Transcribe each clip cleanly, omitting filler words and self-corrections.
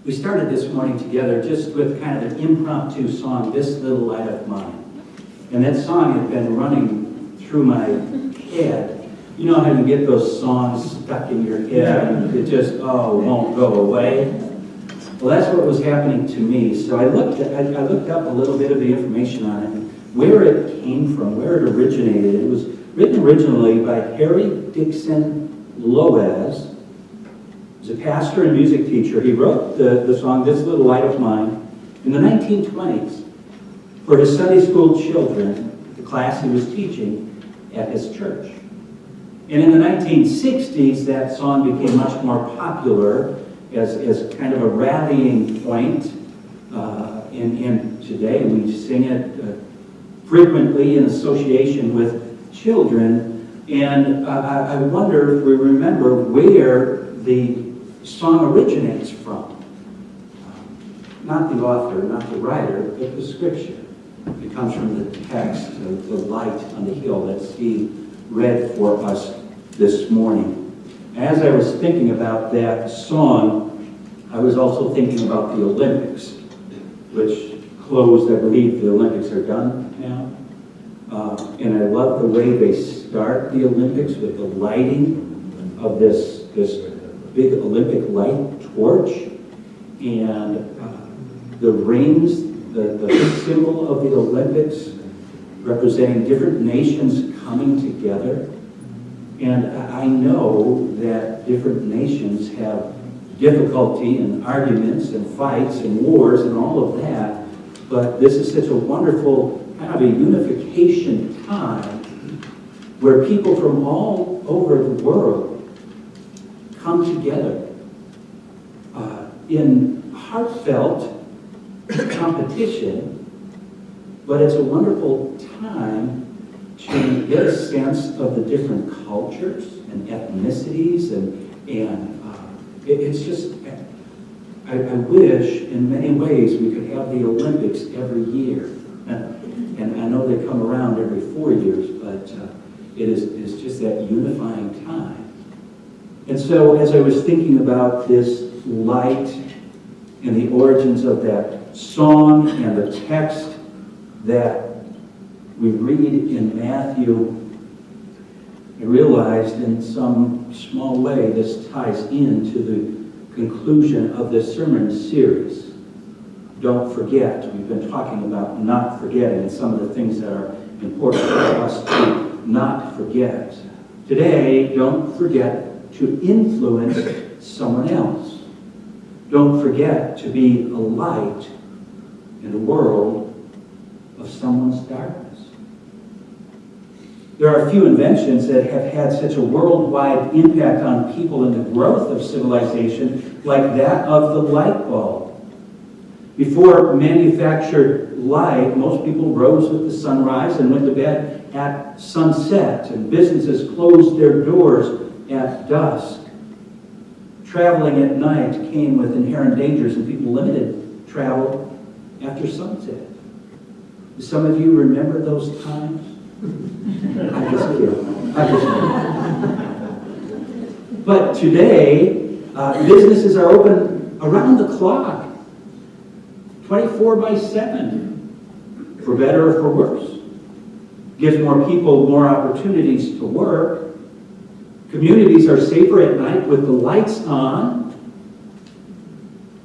We started this morning together just with kind of an impromptu song, This Little Light of Mine. And that song had been running through my head. You know how you get those songs stuck in your head and it just, won't go away? Well, that's what was happening to me. So I looked up a little bit of the information on it, and where it came from, where it originated. It was written originally by Harry Dixon Loez. He was a pastor and music teacher. He wrote the song, This Little Light of Mine, in the 1920s for his Sunday school children, the class he was teaching at his church. And in the 1960s, that song became much more popular as kind of a rallying point. And today we sing it frequently in association with children. And I wonder if we remember where the song originates from. Not the author, not the writer, but the scripture. It comes from the text, the light on the hill that Steve read for us this morning. As I was thinking about that song, I was also thinking about the Olympics, which closed, I believe the Olympics are done now. And I love the way they start the Olympics with the lighting of this big Olympic light torch, and the rings, the symbol of the Olympics representing different nations coming together. And I know that different nations have difficulty and arguments and fights and wars and all of that, but this is such a wonderful kind of a unification time where people from all over the world come together in heartfelt competition, but it's a wonderful time to get a sense of the different cultures and ethnicities, and it's just, I wish in many ways we could have the Olympics every year. And I know they come around every 4 years, but it's just that unifying time. And so as I was thinking about this light and the origins of that song and the text that we read in Matthew, I realized in some small way this ties into the conclusion of this sermon series. Don't forget. We've been talking about not forgetting and some of the things that are important for us to not forget. Today, don't forget to influence someone else. Don't forget to be a light in the world of someone's darkness. There are a few inventions that have had such a worldwide impact on people in the growth of civilization, like that of the light bulb. Before manufactured light, most people rose with the sunrise and went to bed at sunset, and businesses closed their doors at dusk. Traveling at night came with inherent dangers, and people limited travel after sunset. Do some of you remember those times? I just kidding. But today, businesses are open around the clock, 24/7, for better or for worse. Gives more people more opportunities to work. Communities are safer at night with the lights on.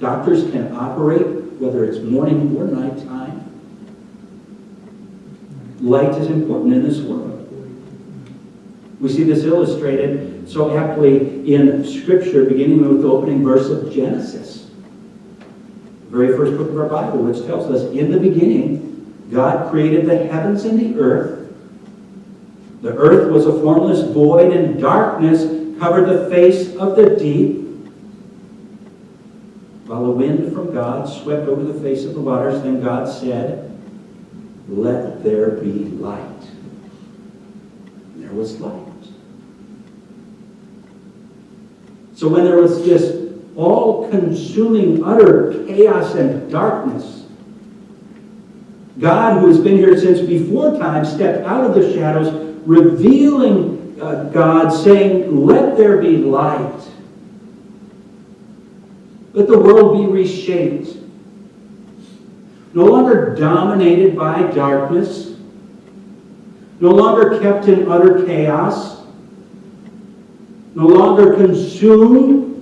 Doctors can operate whether it's morning or nighttime. Light is important in this world. We see this illustrated so aptly in Scripture, beginning with the opening verse of Genesis, the very first book of our Bible, which tells us, in the beginning, God created the heavens and the earth. The earth was a formless void, and darkness covered the face of the deep, while a wind from God swept over the face of the waters. Then God said, "Let there be light." And there was light. So when there was this all-consuming, utter chaos and darkness, God, who has been here since before time, stepped out of the shadows, revealing God, saying, "Let there be light." Let the world be reshaped. No longer dominated by darkness. No longer kept in utter chaos. No longer consumed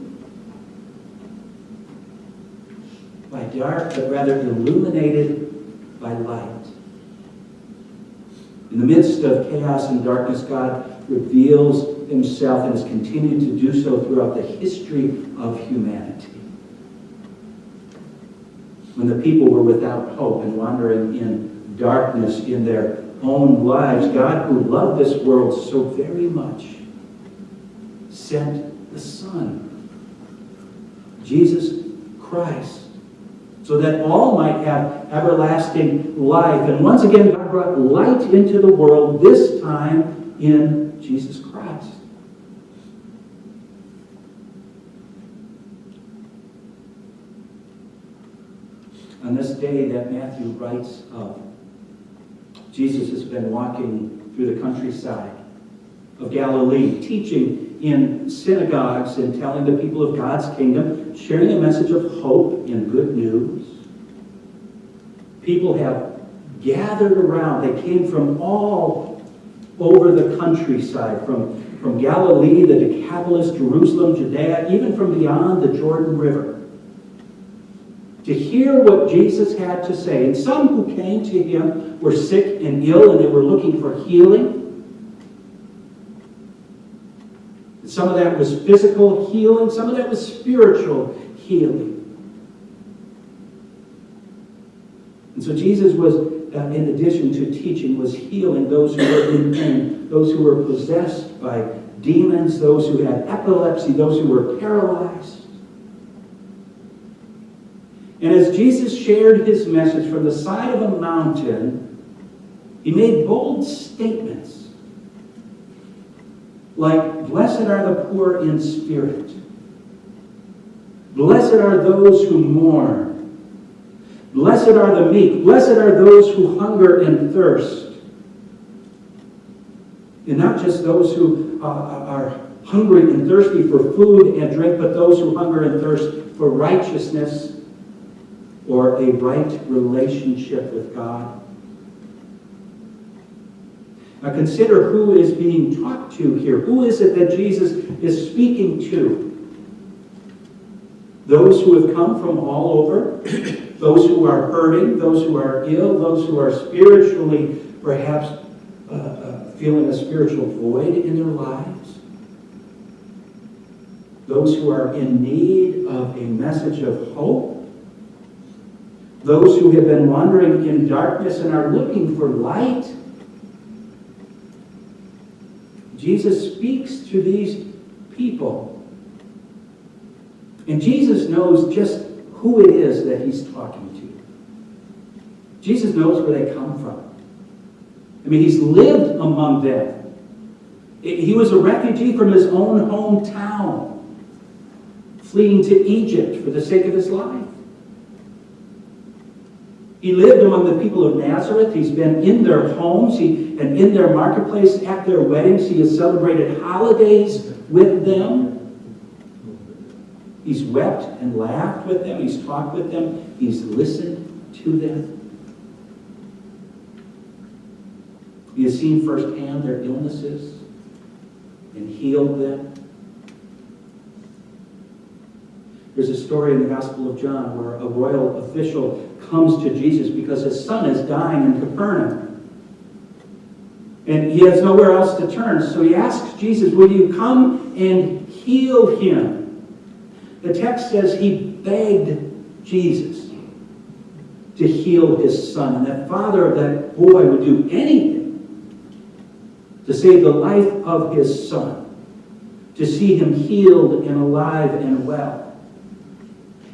by dark, but rather illuminated by light. In the midst of chaos and darkness, God reveals himself and has continued to do so throughout the history of humanity. When the people were without hope and wandering in darkness in their own lives, God, who loved this world so very much, sent the Son, Jesus Christ, so that all might have everlasting life. And once again, God brought light into the world, this time in Jesus Christ. On this day that Matthew writes of, Jesus has been walking through the countryside of Galilee, teaching in synagogues and telling the people of God's kingdom, sharing a message of hope and good news. People have gathered around. They came from all over the countryside, from Galilee, the Decapolis, Jerusalem, Judea, even from beyond the Jordan River, to hear what Jesus had to say. And some who came to him were sick and ill, and they were looking for healing. Some of that was physical healing. Some of that was spiritual healing. And so Jesus was, in addition to teaching, was healing those who were in pain, those who were possessed by demons, those who had epilepsy, those who were paralyzed. And as Jesus shared his message from the side of a mountain, he made bold statements like, "Blessed are the poor in spirit. Blessed are those who mourn. Blessed are the meek. Blessed are those who hunger and thirst." And not just those who are hungry and thirsty for food and drink, but those who hunger and thirst for righteousness or a right relationship with God. Now consider who is being talked to here. Who is it that Jesus is speaking to? Those who have come from all over, those who are hurting, those who are ill, those who are spiritually perhaps feeling a spiritual void in their lives, those who are in need of a message of hope, those who have been wandering in darkness and are looking for light. Jesus speaks to these people. And Jesus knows just who it is that he's talking to. Jesus knows where they come from. I mean, he's lived among them. He was a refugee from his own hometown, fleeing to Egypt for the sake of his life. He lived among the people of Nazareth. He's been in their homes and in their marketplace, at their weddings. He has celebrated holidays with them. He's wept and laughed with them. He's talked with them. He's listened to them. He has seen firsthand their illnesses and healed them. There's a story in the Gospel of John where a royal official comes to Jesus because his son is dying in Capernaum. And he has nowhere else to turn. So he asks Jesus, "Will you come and heal him?" The text says he begged Jesus to heal his son. And that father of that boy would do anything to save the life of his son, to see him healed and alive and well.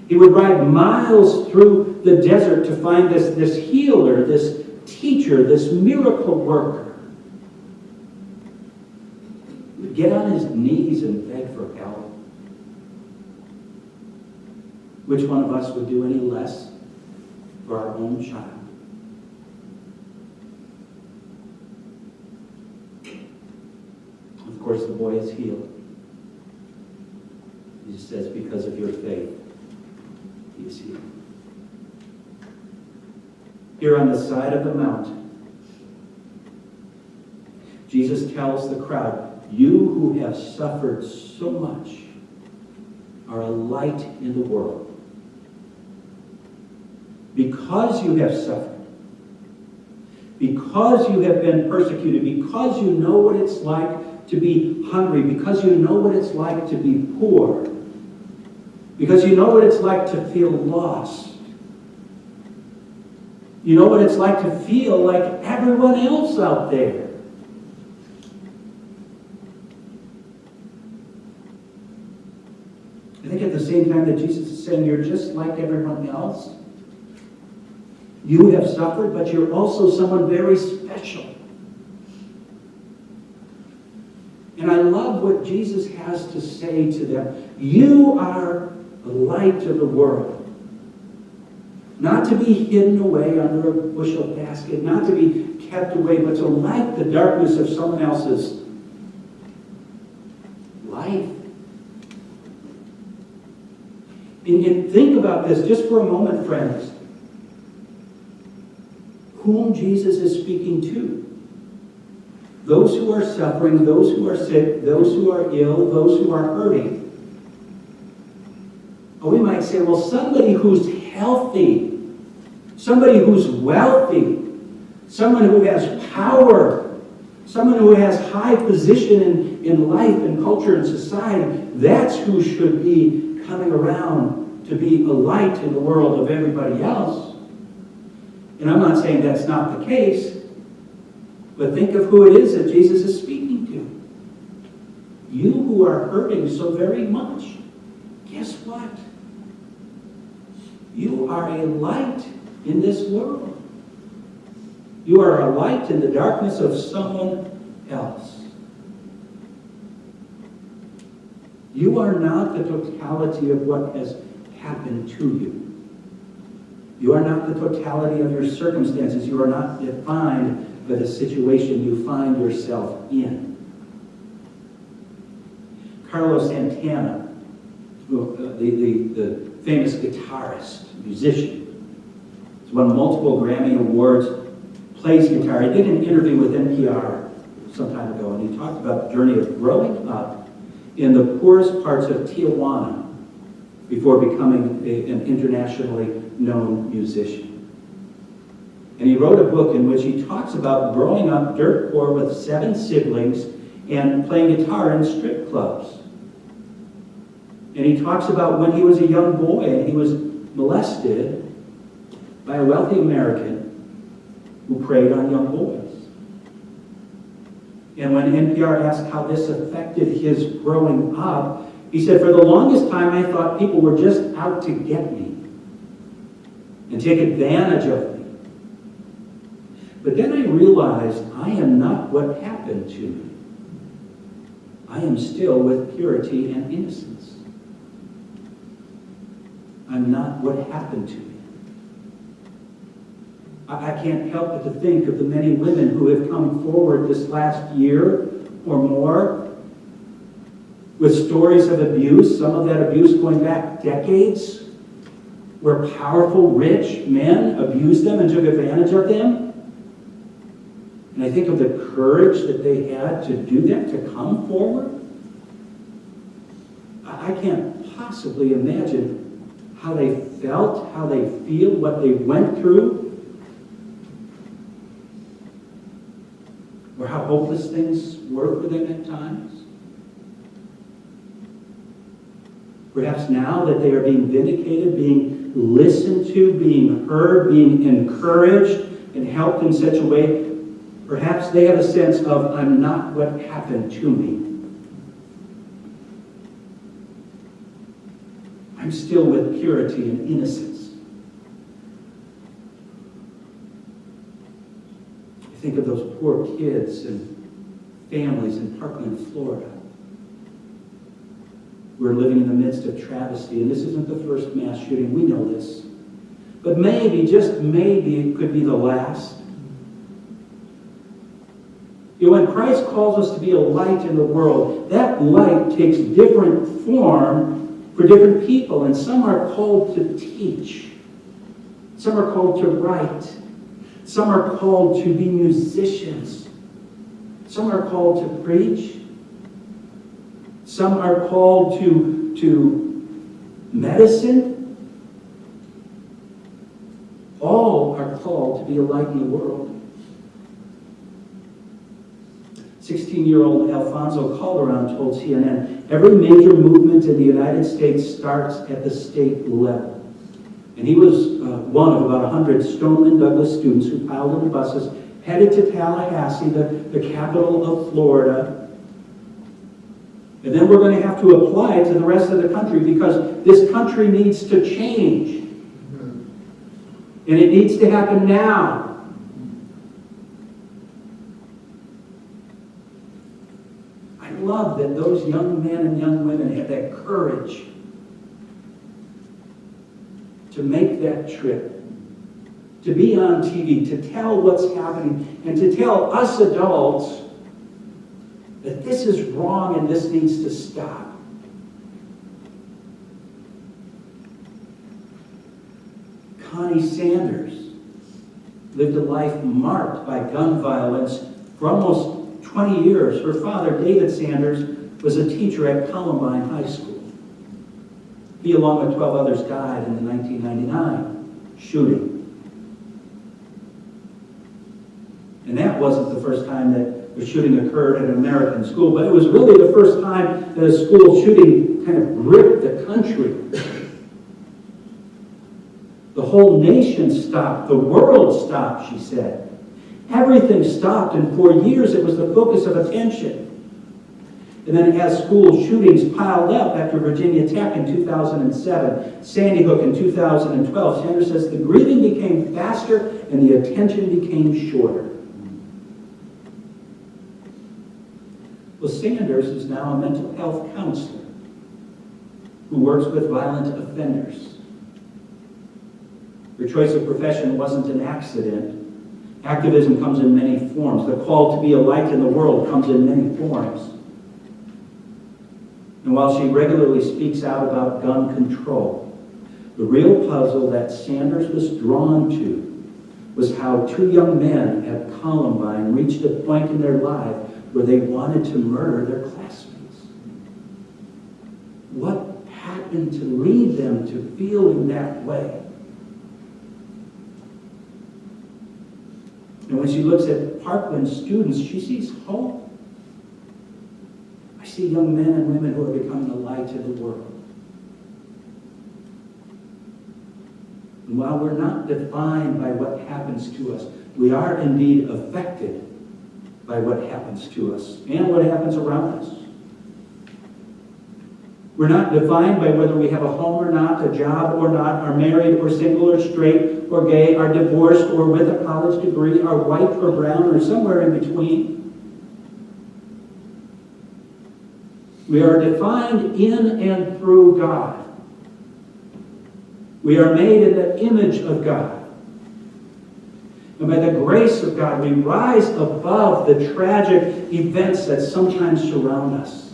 He would ride miles through the desert to find this healer, this teacher, this miracle worker. He would get on his knees and beg for help. Which one of us would do any less for our own child? Of course, the boy is healed. He says, because of your faith, Do you see it? Here on the side of the mountain, Jesus tells the crowd, you who have suffered so much are a light in the world. Because you have suffered, because you have been persecuted, because you know what it's like to be hungry, because you know what it's like to be poor, because you know what it's like to feel lost, you know what it's like to feel like everyone else out there. I think at the same time that Jesus is saying you're just like everyone else, you have suffered, but you're also someone very special. And I love what Jesus has to say to them. You are the light of the world. Not to be hidden away under a bushel basket, not to be kept away, but to light the darkness of someone else's life. And think about this just for a moment, friends. Whom Jesus is speaking to. Those who are suffering, those who are sick, those who are ill, those who are hurting. Or we might say, well, somebody who's healthy, somebody who's wealthy, someone who has power, someone who has high position in life and culture and society, that's who should be coming around to be a light in the world of everybody else. And I'm not saying that's not the case, but think of who it is that Jesus is speaking to. You who are hurting so very much, guess what? You are a light in this world. You are a light in the darkness of someone else. You are not the totality of what has happened to you. You are not the totality of your circumstances. You are not defined by the situation you find yourself in. Carlos Santana, the famous guitarist, musician, he's won multiple Grammy Awards, plays guitar. He did an interview with NPR some time ago, and he talked about the journey of growing up in the poorest parts of Tijuana before becoming an internationally known musician. And he wrote a book in which he talks about growing up dirt poor with 7 siblings and playing guitar in strip clubs. And he talks about when he was a young boy and he was molested by a wealthy American who preyed on young boys. And when NPR asked how this affected his growing up, he said, for the longest time I thought people were just out to get me and take advantage of me. But then I realized I am not what happened to me. I am still with purity and innocence. I'm not what happened to me. I can't help but to think of the many women who have come forward this last year or more with stories of abuse, some of that abuse going back decades, where powerful, rich men abused them and took advantage of them. And I think of the courage that they had to do that, to come forward. I can't possibly imagine how they felt, how they feel, what they went through, or how hopeless things were for them at times. Perhaps now that they are being vindicated, being listened to, being heard, being encouraged and helped in such a way, perhaps they have a sense of, I'm not what happened to me. I'm still with purity and innocence. I think of those poor kids and families in Parkland, Florida. We're living in the midst of travesty, and this isn't the first mass shooting. We know this. But maybe, just maybe, it could be the last. You know, when Christ calls us to be a light in the world, that light takes different form for different people, and some are called to teach. Some are called to write. Some are called to be musicians. Some are called to preach. Some are called to medicine. All are called to be a light in the world. 16-year-old Alfonso Calderon told CNN, every major movement in the United States starts at the state level. And he was one of about 100 Stoneman Douglas students who piled into buses, headed to Tallahassee, the capital of Florida. And then we're going to have to apply it to the rest of the country because this country needs to change. And it needs to happen now. I love that those young men and young women have that courage to make that trip, to be on TV, to tell what's happening, and to tell us adults that this is wrong and this needs to stop. Connie Sanders lived a life marked by gun violence for almost 20 years. Her father, David Sanders, was a teacher at Columbine High School. He, along with 12 others, died in the 1999 shooting. And that wasn't the first time that a shooting occurred at an American school, but it was really the first time that a school shooting kind of gripped the country. The whole nation stopped. The world stopped, she said. Everything stopped, and for years it was the focus of attention. And then as school shootings piled up after Virginia Tech in 2007, Sandy Hook in 2012, Sanders says the grieving became faster and the attention became shorter. Well, Sanders is now a mental health counselor who works with violent offenders. Her choice of profession wasn't an accident. Activism comes in many forms. The call to be a light in the world comes in many forms. And while she regularly speaks out about gun control, the real puzzle that Sanders was drawn to was how two young men at Columbine reached a point in their life where they wanted to murder their classmates. What happened to lead them to feeling that way? And when she looks at Parkland students, she sees hope. I see young men and women who are becoming a light in the world. And while we're not defined by what happens to us, we are indeed affected by what happens to us and what happens around us. We're not defined by whether we have a home or not, a job or not, are married or single or straight or gay, are divorced or with a college degree, are white or brown or somewhere in between. We are defined in and through God. We are made in the image of God. And by the grace of God, we rise above the tragic events that sometimes surround us.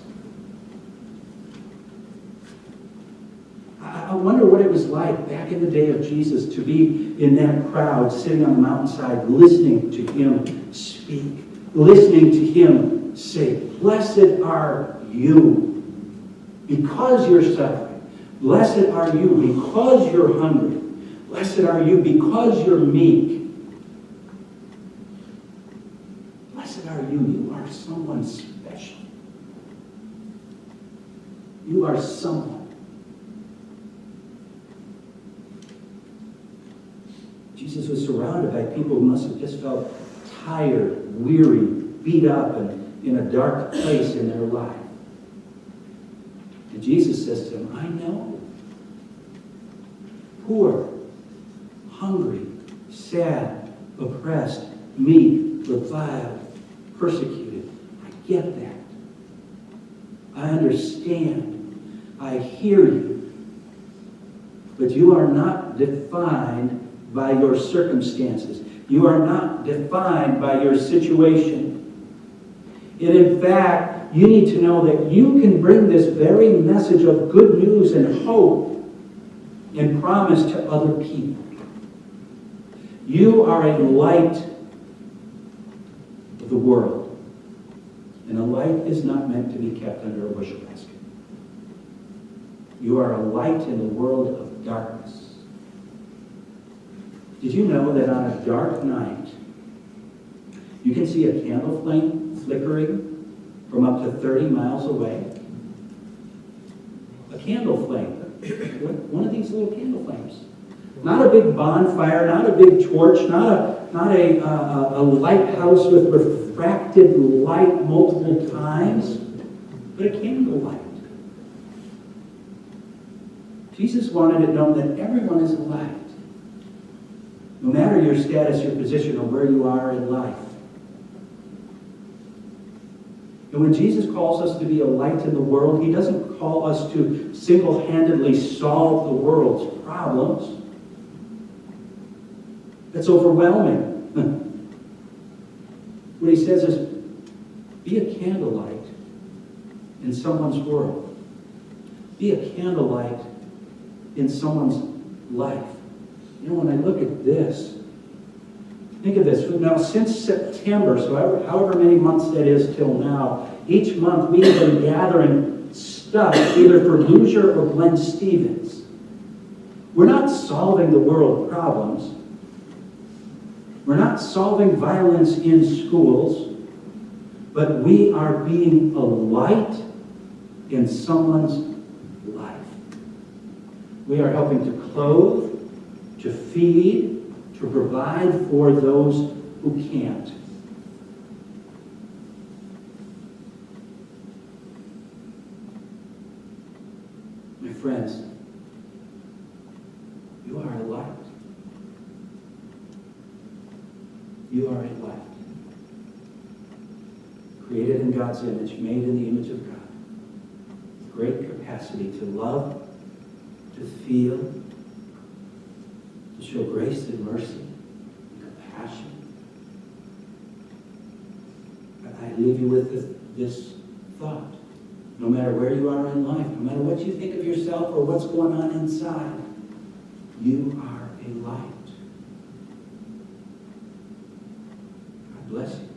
I wonder what it was like back in the day of Jesus to be in that crowd, sitting on the mountainside, listening to him speak, listening to him say, "Blessed are you, because you're suffering. Blessed are you, because you're hungry. Blessed are you, because you're meek. Blessed are you, you are someone special. You are someone." Jesus was surrounded by people who must have just felt tired, weary, beat up, and in a dark place in their life. And Jesus says to him, "I know. Poor, hungry, sad, oppressed, meek, reviled, persecuted. I get that. I understand. I hear you. But you are not defined by your circumstances. You are not defined by your situation. And in fact, you need to know that you can bring this very message of good news and hope and promise to other people. You are a light of the world. And a light is not meant to be kept under a bushel basket. You are a light in the world of darkness. Did you know that on a dark night, you can see a candle flame flickering from up to 30 miles away? A candle flame. One of these little candle flames. Not a big bonfire, not a big torch, not a lighthouse with refracted light multiple times, but a candle light. Jesus wanted it known that everyone is a light. No matter your status, your position, or where you are in life. And when Jesus calls us to be a light in the world, he doesn't call us to single-handedly solve the world's problems. That's overwhelming. What he says is, be a candlelight in someone's world. Be a candlelight in someone's life. You know, when I look at this, think of this. Now, since September, so however many months that is till now, each month we have been gathering stuff either for Lucier or Glenn Stevens. We're not solving the world problems. We're not solving violence in schools, but we are being a light in someone's life. We are helping to clothe, to feed, to provide for those who can't. My friends, you are a light. You are a light. Created in God's image, made in the image of God. With great capacity to love, to feel, to show grace and mercy and compassion. But I leave you with this thought. No matter where you are in life, no matter what you think of yourself or what's going on inside, you are a light. God bless you.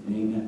And amen.